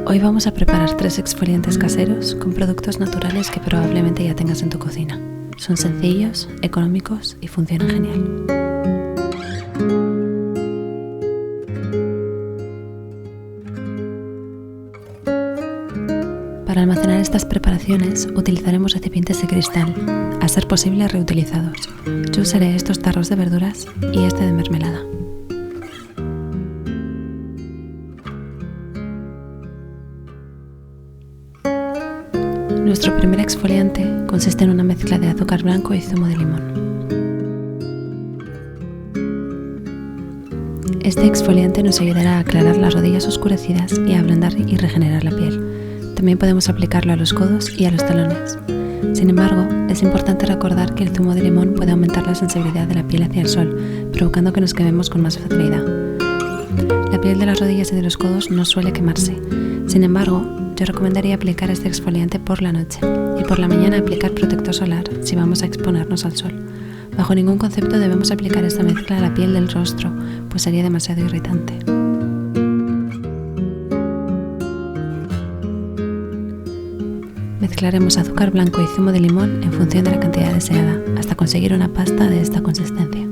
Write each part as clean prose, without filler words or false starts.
Hoy vamos a preparar 3 exfoliantes caseros con productos naturales que probablemente ya tengas en tu cocina. Son sencillos, económicos y funcionan genial. Para almacenar estas preparaciones utilizaremos recipientes de cristal, a ser posible reutilizados. Yo usaré estos tarros de verduras y este de mermelada. Nuestro primer exfoliante consiste en una mezcla de azúcar blanco y zumo de limón. Este exfoliante nos ayudará a aclarar las rodillas oscurecidas y a ablandar y regenerar la piel. También podemos aplicarlo a los codos y a los talones. Sin embargo, es importante recordar que el zumo de limón puede aumentar la sensibilidad de la piel hacia el sol, provocando que nos quememos con más facilidad. La piel de las rodillas y de los codos no suele quemarse. Sin embargo, yo recomendaría aplicar este exfoliante por la noche y por la mañana aplicar protector solar si vamos a exponernos al sol. Bajo ningún concepto debemos aplicar esta mezcla a la piel del rostro, pues sería demasiado irritante. Mezclaremos azúcar blanco y zumo de limón en función de la cantidad deseada, hasta conseguir una pasta de esta consistencia.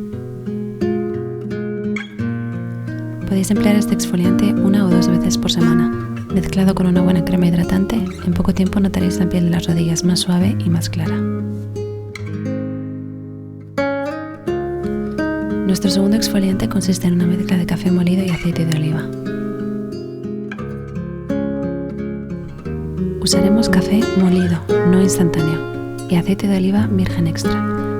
Podéis emplear este exfoliante 1 o 2 veces por semana. Mezclado con una buena crema hidratante, en poco tiempo notaréis la piel de las rodillas más suave y más clara. Nuestro segundo exfoliante consiste en una mezcla de café molido y aceite de oliva. Usaremos café molido, no instantáneo, y aceite de oliva virgen extra.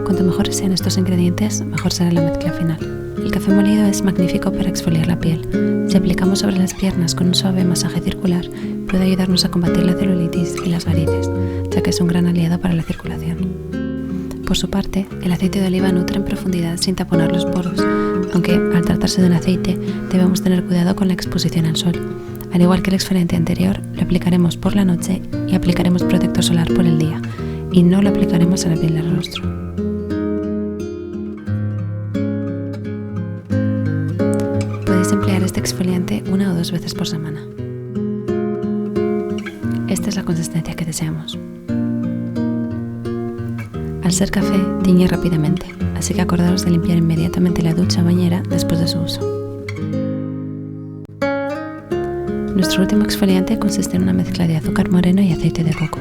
Cuanto mejores sean estos ingredientes, mejor será la mezcla final. El café molido es magnífico para exfoliar la piel. Si aplicamos sobre las piernas con un suave masaje circular, puede ayudarnos a combatir la celulitis y las varices, ya que es un gran aliado para la circulación. Por su parte, el aceite de oliva nutre en profundidad sin taponar los poros, aunque al tratarse de un aceite debemos tener cuidado con la exposición al sol. Al igual que el exfoliante anterior, lo aplicaremos por la noche y aplicaremos protector solar por el día, y no lo aplicaremos a la piel del rostro. Podéis emplear este exfoliante 1 o 2 veces por semana. Esta es la consistencia que deseamos. Al ser café, tiñe rápidamente, así que acordaos de limpiar inmediatamente la ducha o bañera después de su uso. Nuestro último exfoliante consiste en una mezcla de azúcar moreno y aceite de coco.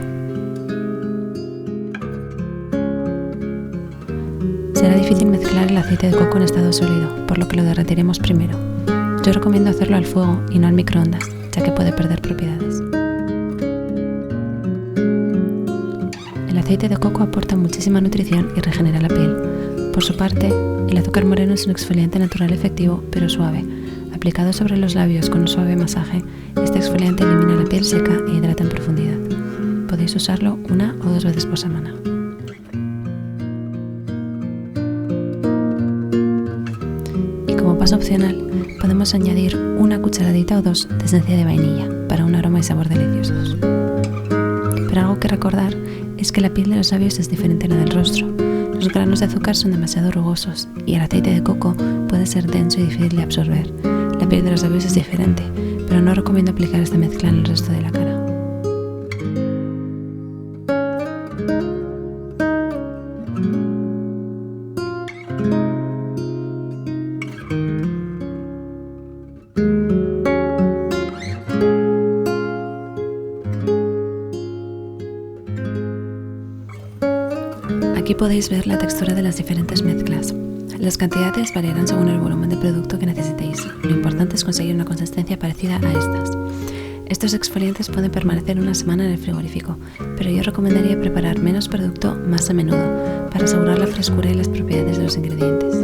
Será difícil mezclar el aceite de coco en estado sólido, por lo que lo derretiremos primero. Yo recomiendo hacerlo al fuego y no al microondas, ya que puede perder propiedades. El aceite de coco aporta muchísima nutrición y regenera la piel. Por su parte, el azúcar moreno es un exfoliante natural efectivo, pero suave. Aplicado sobre los labios con un suave masaje, este exfoliante elimina la piel seca e hidrata en profundidad. Podéis usarlo 1 o 2 veces por semana. Y como paso opcional, podemos añadir 1 cucharadita o 2 de esencia de vainilla para un aroma y sabor deliciosos. Pero algo que recordar es que la piel de los labios es diferente a la del rostro. Los granos de azúcar son demasiado rugosos y el aceite de coco puede ser denso y difícil de absorber. La piel de los labios es diferente, pero no recomiendo aplicar esta mezcla en el resto de la cara. Aquí podéis ver la textura de las diferentes mezclas. Las cantidades variarán según el volumen de producto que necesitéis. Lo importante es conseguir una consistencia parecida a estas. Estos exfoliantes pueden permanecer una semana en el frigorífico, pero yo recomendaría preparar menos producto más a menudo para asegurar la frescura y las propiedades de los ingredientes.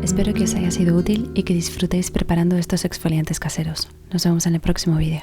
Espero que os haya sido útil y que disfrutéis preparando estos exfoliantes caseros. Nos vemos en el próximo vídeo.